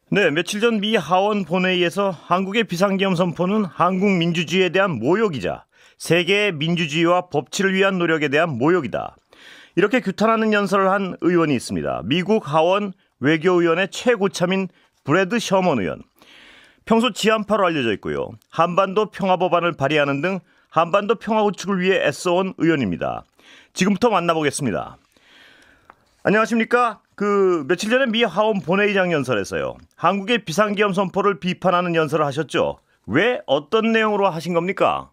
네, 며칠 전 미 하원 본회의에서 한국의 비상계엄 선포는 한국 민주주의에 대한 모욕이자 세계의 민주주의와 법치를 위한 노력에 대한 모욕이다. 이렇게 규탄하는 연설을 한 의원이 있습니다. 미국 하원 외교위원회 최고참인 브래드 셔먼 의원. 평소 지한파로 알려져 있고요. 한반도 평화법안을 발의하는 등 한반도 평화 구축을 위해 애써온 의원입니다. 지금부터 만나보겠습니다. 안녕하십니까? 며칠 전에 미 하원 본회의장 연설에서요. 한국의 비상계엄 선포를 비판하는 연설을 하셨죠. 왜 어떤 내용으로 하신 겁니까?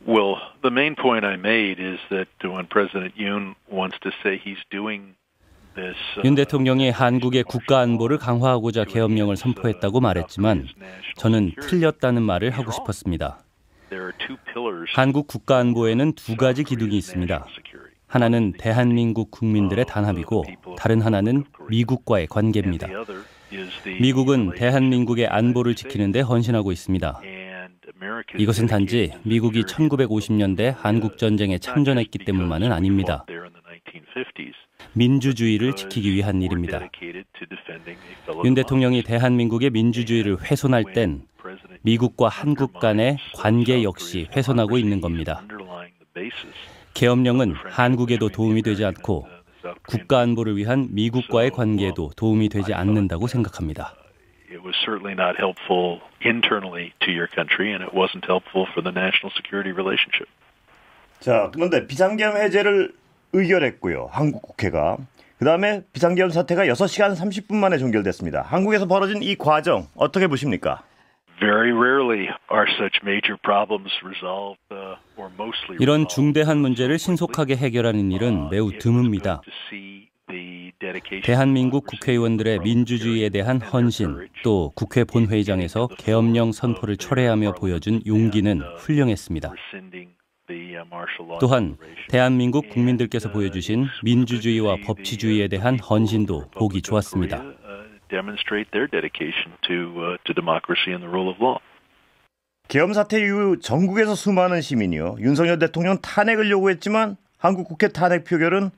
Well, the main point I made is that when President Yoon wants to say he's doing this, 윤 대통령이 한국의 국가 안보를 강화하고자 계엄령을 선포했다고 말했지만 저는 틀렸다는 말을 하고 싶었습니다. 한국 국가 안보에는 두 가지 기둥이 있습니다. 하나는 대한민국 국민들의 단합이고 다른 하나는 미국과의 관계입니다. 미국은 대한민국의 안보를 지키는 데 헌신하고 있습니다. 이것은 단지 미국이 1950년대 한국전쟁에 참전했기 때문만은 아닙니다. 민주주의를 지키기 위한 일입니다. 윤 대통령이 대한민국의 민주주의를 훼손할 땐 미국과 한국 간의 관계 역시 훼손하고 있는 겁니다. 계엄령은 한국에도 도움이 되지 않고 국가 안보를 위한 미국과의 관계에도 도움이 되지 않는다고 생각합니다. It was certainly not helpful internally to your country, and it wasn't helpful for the national security relationship. 자, 그런데 비상계엄 해제를 의결했고요. 한국 국회가. 그다음에 비상계엄 사태가 6시간 30분 만에 종결됐습니다. 한국에서 벌어진 이 과정 어떻게 보십니까? Very rarely are such major problems resolved or mostly 이런 중대한 문제를 신속하게 해결하는 일은 매우 드뭅니다. 대한민국 국회의원들의 민주주의에 대한 헌신, 또 국회 본회의장에서 계엄령 선포를 철회하며 보여준 용기는 훌륭했습니다. 또한 대한민국 국민들께서 보여주신 민주주의와 법치주의에 대한 헌신도 보기 좋았습니다. 계엄 사태 이후 전국에서 수많은 시민이요. 윤석열 대통령 탄핵을 요구했지만 한국 국회 탄핵 표결은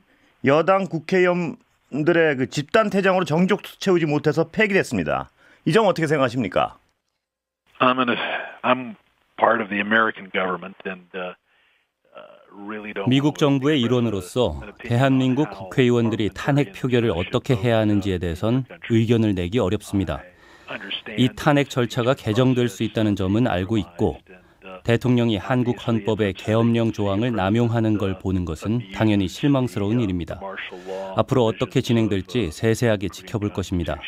여당 국회의원들의 그 집단 퇴장으로 정족 채우지 못해서 폐기됐습니다. 이 점 어떻게 생각하십니까? I'm part of the American government and 미국 정부의 일원으로서 대한민국 국회의원들이 탄핵 표결을 어떻게 해야 하는지에 대해선 의견을 내기 어렵습니다. 이 탄핵 절차가 개정될 수 있다는 점은 알고 있고 대통령이 한국 헌법의 계엄령 조항을 남용하는 걸 보는 것은 당연히 실망스러운 일입니다. 앞으로 어떻게 진행될지 세세하게 지켜볼 것입니다.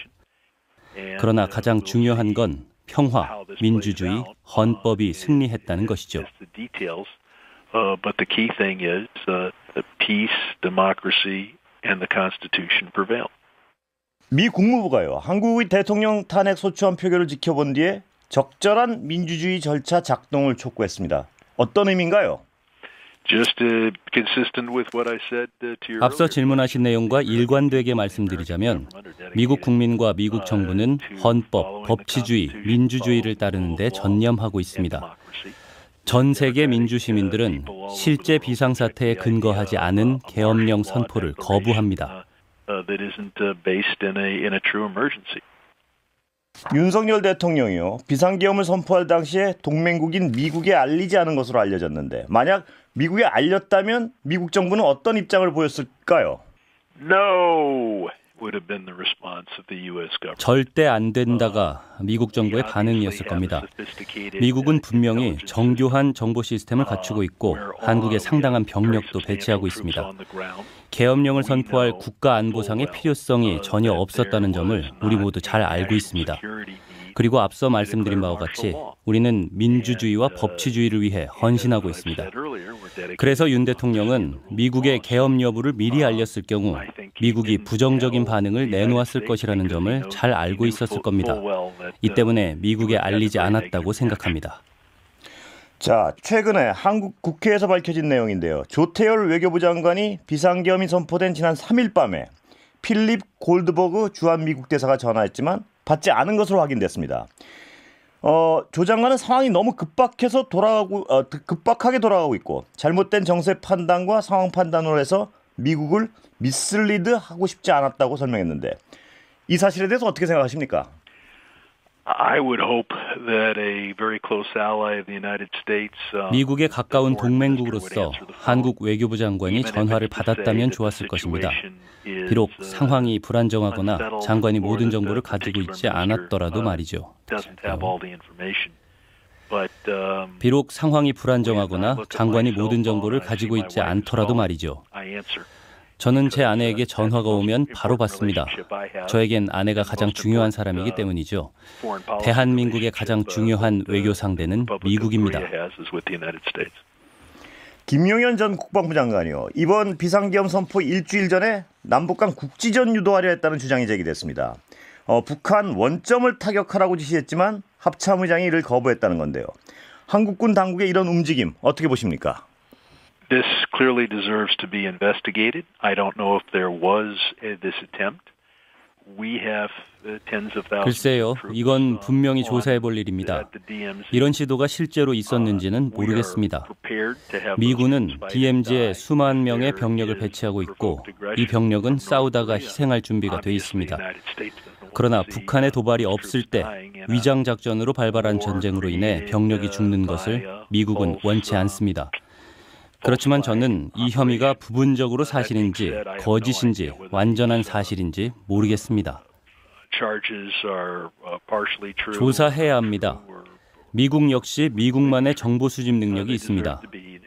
그러나 가장 중요한 건 평화, 민주주의, 헌법이 승리했다는 것이죠. But the key thing is peace, democracy, and the Constitution prevail. 미 국무부가요. 한국의 대통령 탄핵 소추안 표결을 지켜본 뒤에 적절한 민주주의 절차 작동을 촉구했습니다. 어떤 의미인가요? Just consistent with what I said to your 앞서 질문하신 내용과 일관되게 말씀드리자면 미국 국민과 미국 정부는 헌법, 법치주의, 민주주의를 따르는 데 전념하고 있습니다. 전 세계 민주시민들은 실제 비상사태에 근거하지 않은 계엄령 선포를 거부합니다. 윤석열 대통령이요. 비상계엄을 선포할 당시에 동맹국인 미국에 알리지 않은 것으로 알려졌는데 만약 미국에 알렸다면 미국 정부는 어떤 입장을 보였을까요? No. would have been the response of the U.S. government. 절대 안 된다가 미국 정부의 반응이었을 겁니다. 미국은 분명히 정교한 정보 시스템을 갖추고 있고 한국에 상당한 병력도 배치하고 있습니다. 계엄령을 선포할 국가 안보상의 필요성이 전혀 없었다는 점을 우리 모두 잘 알고 있습니다. 그리고 앞서 말씀드린 바와 같이 우리는 민주주의와 법치주의를 위해 헌신하고 있습니다. 그래서 윤 대통령은 미국의 계엄 여부를 미리 알렸을 경우 미국이 부정적인 반응을 내놓았을 것이라는 점을 잘 알고 있었을 겁니다. 이 때문에 미국에 알리지 않았다고 생각합니다. 자, 최근에 한국 국회에서 밝혀진 내용인데요. 조태열 외교부 장관이 비상계엄이 선포된 지난 3일 밤에 필립 골드버그 주한미국 대사가 전화했지만 받지 않은 것으로 확인됐습니다. 조 장관은 상황이 너무 급박하게 돌아가고 있고 잘못된 정세 판단과 상황 판단으로 해서 미국을 미슬리드하고 싶지 않았다고 설명했는데 이 사실에 대해서 어떻게 생각하십니까? 미국의 가까운 동맹국으로서 한국 외교부 장관이 전화를 받았다면 좋았을 것입니다. 비록 상황이 불안정하거나 장관이 모든 정보를 가지고 있지 않았더라도 말이죠. 비록 상황이 불안정하거나 장관이 모든 정보를 가지고 있지 않더라도 말이죠. 저는 제 아내에게 전화가 오면 바로 받습니다. 저에겐 아내가 가장 중요한 사람이기 때문이죠. 대한민국의 가장 중요한 외교 상대는 미국입니다. 김용현 전 국방부 장관이요. 이번 비상계엄 선포 일주일 전에 남북 간 국지전 유도하려 했다는 주장이 제기됐습니다. 북한 원점을 타격하라고 지시했지만 합참의장이 이를 거부했다는 건데요. 한국군 당국의 이런 움직임 어떻게 보십니까? This clearly deserves to be investigated. I don't know if there was this attempt. We have tens of thousands. 글쎄요, 이건 분명히 조사해 볼 일입니다. 이런 시도가 실제로 있었는지는 모르겠습니다. 미군은 DMZ에 수만 명의 병력을 배치하고 있고 이 병력은 싸우다가 희생할 준비가 돼 있습니다. 그러나 북한의 도발이 없을 때 위장 작전으로 발발한 전쟁으로 인해 병력이 죽는 것을 미국은 원치 않습니다. 그렇지만 저는 이 혐의가 부분적으로 사실인지 거짓인지 완전한 사실인지 모르겠습니다. 조사해야 합니다. 미국 역시 미국만의 정보 수집 능력이 있습니다.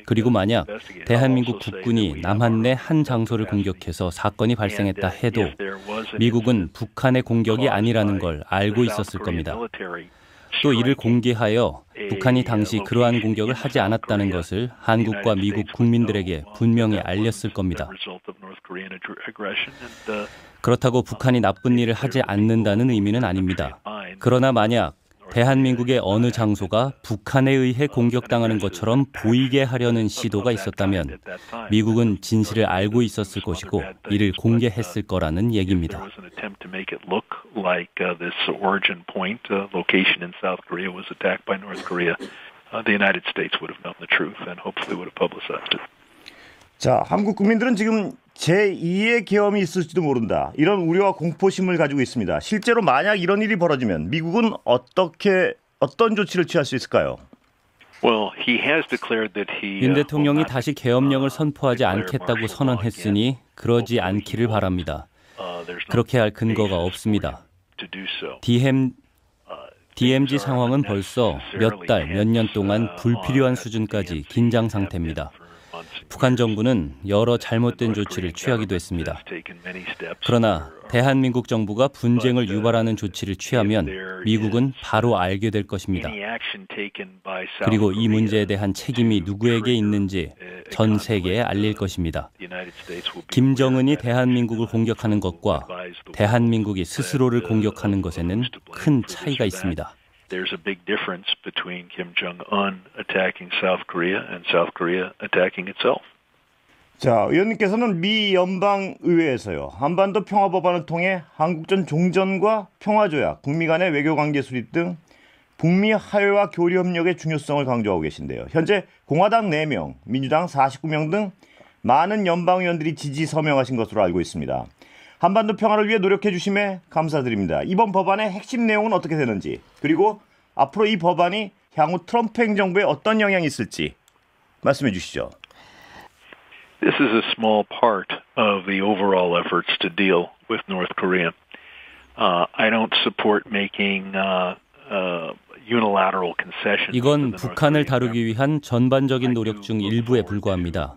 그리고 만약 대한민국 국군이 남한 내 한 장소를 공격해서 사건이 발생했다 해도 미국은 북한의 공격이 아니라는 걸 알고 있었을 겁니다. 또 이를 공개하여 북한이 당시 그러한 공격을 하지 않았다는 것을 한국과 미국 국민들에게 분명히 알렸을 겁니다. 그렇다고 북한이 나쁜 일을 하지 않는다는 의미는 아닙니다. 그러나 만약 대한민국의 어느 장소가 북한에 의해 공격당하는 것처럼 보이게 하려는 시도가 있었다면 미국은 진실을 알고 있었을 것이고 이를 공개했을 거라는 얘기입니다. 자, 한국 국민들은 지금 제2의 계엄이 있을지도 모른다. 이런 우려와 공포심을 가지고 있습니다. 실제로 만약 이런 일이 벌어지면 미국은 어떤 조치를 취할 수 있을까요? 윤 대통령이 다시 계엄령을 선포하지 않겠다고 선언했으니 그러지 않기를 바랍니다. 그렇게 할 근거가 없습니다. DMZ 상황은 벌써 몇 달, 몇 년 동안 불필요한 수준까지 긴장 상태입니다. 북한 정부는 여러 잘못된 조치를 취하기도 했습니다. 그러나 대한민국 정부가 분쟁을 유발하는 조치를 취하면 미국은 바로 알게 될 것입니다. 그리고 이 문제에 대한 책임이 누구에게 있는지 전 세계에 알릴 것입니다. 김정은이 대한민국을 공격하는 것과 대한민국이 스스로를 공격하는 것에는 큰 차이가 있습니다. There's a big difference between Kim Jong-un attacking South Korea and South Korea attacking itself. 자, 의원님께서는 미 연방의회에서요. 한반도 평화법안을 통해 한국전 종전과 평화조약, 북미 간의 외교관계 수립 등 북미 화해와 교류 협력의 중요성을 강조하고 계신데요. 현재 공화당 4명, 민주당 49명 등 많은 연방의원들이 지지 서명하신 것으로 알고 있습니다. 한반도 평화를 위해 노력해 주심에 감사드립니다. 이번 법안의 핵심 내용은 어떻게 되는지, 그리고 앞으로 이 법안이 향후 트럼프 행정부에 어떤 영향이 있을지 말씀해 주시죠. This is a small part of the overall efforts to deal with North Korea. I don't support making unilateral concessions. 이건 북한을 다루기 위한 전반적인 노력 중 일부에 불과합니다.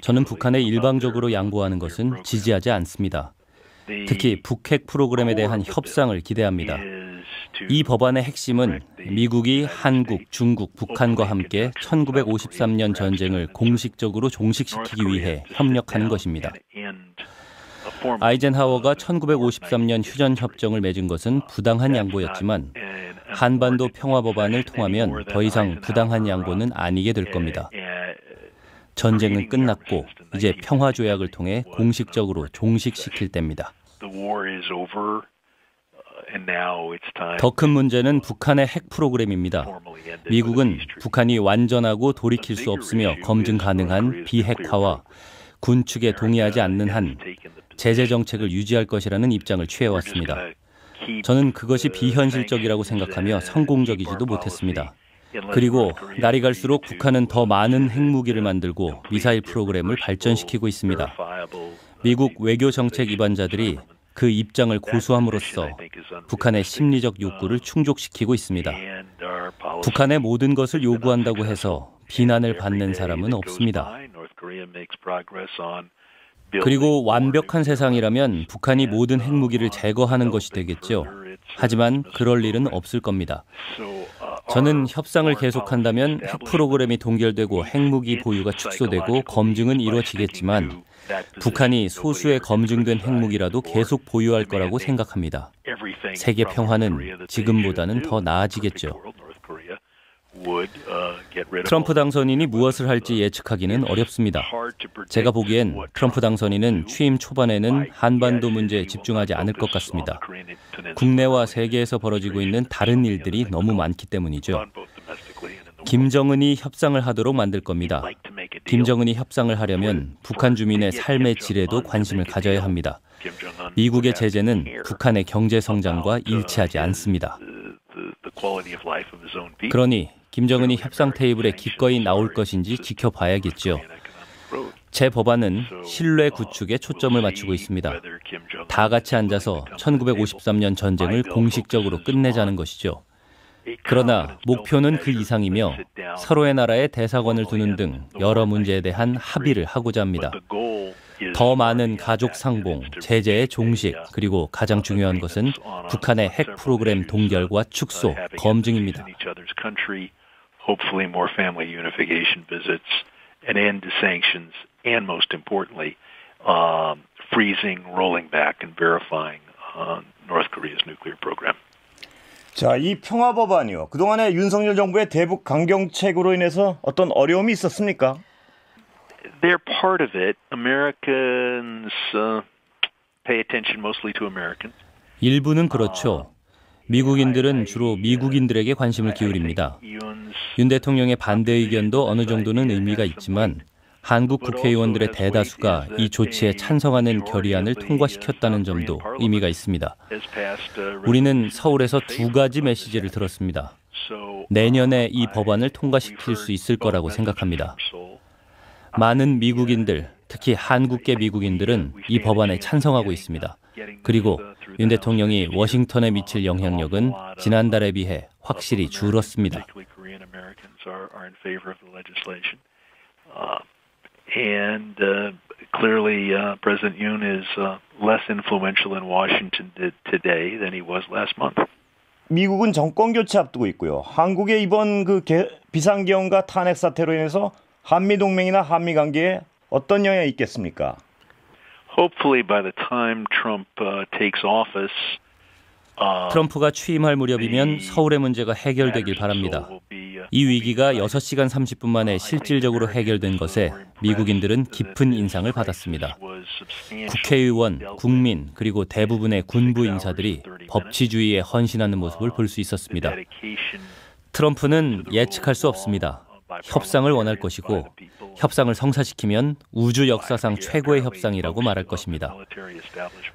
저는 북한에 일방적으로 양보하는 것은 지지하지 않습니다. 특히 북핵 프로그램에 대한 협상을 기대합니다. 이 법안의 핵심은 미국이 한국, 중국, 북한과 함께 1953년 전쟁을 공식적으로 종식시키기 위해 협력하는 것입니다. 아이젠하워가 1953년 휴전협정을 맺은 것은 부당한 양보였지만 한반도 평화법안을 통하면 더 이상 부당한 양보는 아니게 될 겁니다. 전쟁은 끝났고 이제 평화조약을 통해 공식적으로 종식시킬 때입니다. 더 큰 문제는 북한의 핵 프로그램입니다. 미국은 북한이 완전하고 돌이킬 수 없으며 검증 가능한 비핵화와 군축에 동의하지 않는 한 제재 정책을 유지할 것이라는 입장을 취해왔습니다. 저는 그것이 비현실적이라고 생각하며 성공적이지도 못했습니다. 그리고 날이 갈수록 북한은 더 많은 핵무기를 만들고 미사일 프로그램을 발전시키고 있습니다. 미국 외교 정책 입안자들이 그 입장을 고수함으로써 북한의 심리적 욕구를 충족시키고 있습니다. 북한의 모든 것을 요구한다고 해서 비난을 받는 사람은 없습니다. 그리고 완벽한 세상이라면 북한이 모든 핵무기를 제거하는 것이 되겠죠. 하지만 그럴 일은 없을 겁니다. 저는 협상을 계속한다면 핵 프로그램이 동결되고 핵무기 보유가 축소되고 검증은 이루어지겠지만 북한이 소수의 검증된 핵무기라도 계속 보유할 거라고 생각합니다. 세계 평화는 지금보다는 더 나아지겠죠. 트럼프 당선인이 무엇을 할지 예측하기는 어렵습니다. 제가 보기엔 트럼프 당선인은 취임 초반에는 한반도 문제에 집중하지 않을 것 같습니다. 국내와 세계에서 벌어지고 있는 다른 일들이 너무 많기 때문이죠. 김정은이 협상을 하도록 만들 겁니다. 김정은이 협상을 하려면 북한 주민의 삶의 질에도 관심을 가져야 합니다. 미국의 제재는 북한의 경제 성장과 일치하지 않습니다. 그러니 김정은이 협상 테이블에 기꺼이 나올 것인지 지켜봐야겠죠. 제 법안은 신뢰 구축에 초점을 맞추고 있습니다. 다 같이 앉아서 1953년 전쟁을 공식적으로 끝내자는 것이죠. 그러나 목표는 그 이상이며 서로의 나라에 대사관을 두는 등 여러 문제에 대한 합의를 하고자 합니다. 더 많은 가족 상봉, 제재의 종식, 그리고 가장 중요한 것은 북한의 핵 프로그램 동결과 축소, 검증입니다. Hopefully more family unification visits, an end to sanctions, and most importantly, freezing, rolling back, and verifying North Korea's nuclear program. 자, 이 평화 법안이요. 그동안에 윤석열 정부의 대북 강경책으로 인해서 어떤 어려움이 있었습니까? They're part of it. Americans pay attention mostly to Americans. 일부는 그렇죠. 미국인들은 주로 미국인들에게 관심을 기울입니다. 윤 대통령의 반대 의견도 어느 정도는 의미가 있지만 한국 국회의원들의 대다수가 이 조치에 찬성하는 결의안을 통과시켰다는 점도 의미가 있습니다. 우리는 서울에서 두 가지 메시지를 들었습니다. 내년에 이 법안을 통과시킬 수 있을 거라고 생각합니다. 많은 미국인들, 특히 한국계 미국인들은 이 법안에 찬성하고 있습니다. 그리고 윤 대통령이 워싱턴에 미칠 영향력은 지난달에 비해 확실히 줄었습니다. And clearly, President Yoon is less influential in Washington today than he was last month. 미국은 정권 교체 앞두고 있고요. 한국의 이번 그 비상계엄과 탄핵 사태로 인해서 한미 동맹이나 한미 관계에 어떤 영향이 있겠습니까? Hopefully, by the time Trump takes office. 트럼프가 취임할 무렵이면 서울의 문제가 해결되길 바랍니다. 이 위기가 6시간 30분 만에 실질적으로 해결된 것에 미국인들은 깊은 인상을 받았습니다. 국회의원, 국민, 그리고 대부분의 군부 인사들이 법치주의에 헌신하는 모습을 볼 수 있었습니다. 트럼프는 예측할 수 없습니다. 협상을 원할 것이고 협상을 성사시키면 우주 역사상 최고의 협상이라고 말할 것입니다.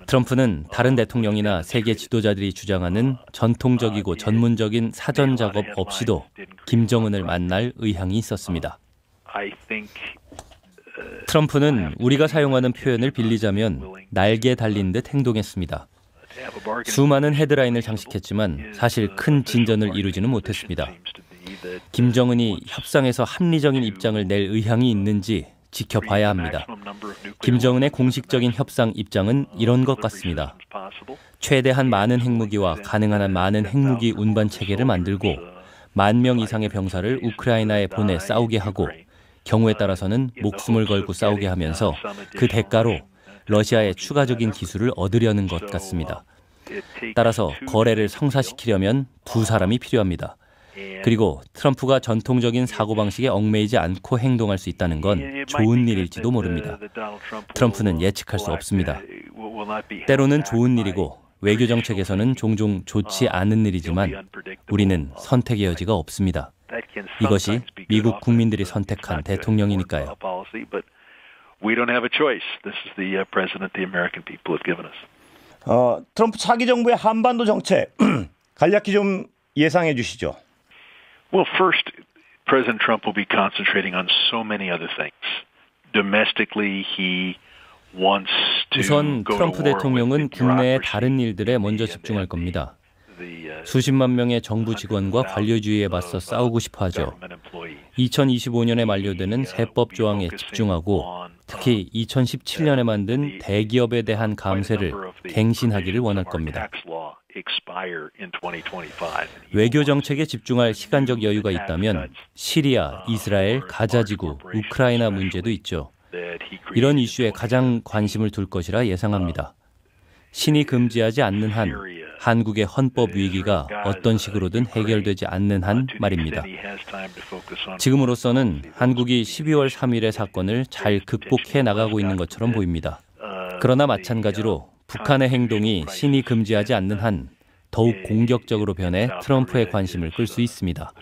트럼프는 다른 대통령이나 세계 지도자들이 주장하는 전통적이고 전문적인 사전 작업 없이도 김정은을 만날 의향이 있었습니다. 트럼프는 우리가 사용하는 표현을 빌리자면 날개 달린 듯 행동했습니다. 수많은 헤드라인을 장식했지만 사실 큰 진전을 이루지는 못했습니다. 김정은이 협상에서 합리적인 입장을 낼 의향이 있는지 지켜봐야 합니다. 김정은의 공식적인 협상 입장은 이런 것 같습니다. 최대한 많은 핵무기와 가능한 한 많은 핵무기 운반 체계를 만들고 10,000명 이상의 병사를 우크라이나에 보내 싸우게 하고 경우에 따라서는 목숨을 걸고 싸우게 하면서 그 대가로 러시아의 추가적인 기술을 얻으려는 것 같습니다. 따라서 거래를 성사시키려면 두 사람이 필요합니다. 그리고 트럼프가 전통적인 사고방식에 얽매이지 않고 행동할 수 있다는 건 좋은 일일지도 모릅니다. 트럼프는 예측할 수 없습니다. 때로는 좋은 일이고 외교 정책에서는 종종 좋지 않은 일이지만 우리는 선택의 여지가 없습니다. 이것이 미국 국민들이 선택한 대통령이니까요. 트럼프 차기 정부의 한반도 정책 간략히 좀 예상해 주시죠. Well, first, President Trump will be concentrating on so many other things. Domestically, he wants to 우선 go to 트럼프 war 대통령은 with the 국내의 bureaucracy, 다른 일들에 먼저 집중할 겁니다. 수십만 명의 정부 직원과 관료주의에 맞서 싸우고 싶어 하죠. 2025년에 만료되는 세법 조항에 집중하고 특히 2017년에 만든 대기업에 대한 감세를 갱신하기를 원할 겁니다. 외교 정책에 집중할 시간적 여유가 있다면 시리아, 이스라엘, 가자지구, 우크라이나 문제도 있죠. 이런 이슈에 가장 관심을 둘 것이라 예상합니다. 신이 금지하지 않는 한 한국의 헌법 위기가 어떤 식으로든 해결되지 않는 한 말입니다. 지금으로서는 한국이 12월 3일의 사건을 잘 극복해 나가고 있는 것처럼 보입니다. 그러나 마찬가지로 북한의 행동이 신이 금지하지 않는 한 더욱 공격적으로 변해 트럼프의 관심을 끌 수 있습니다.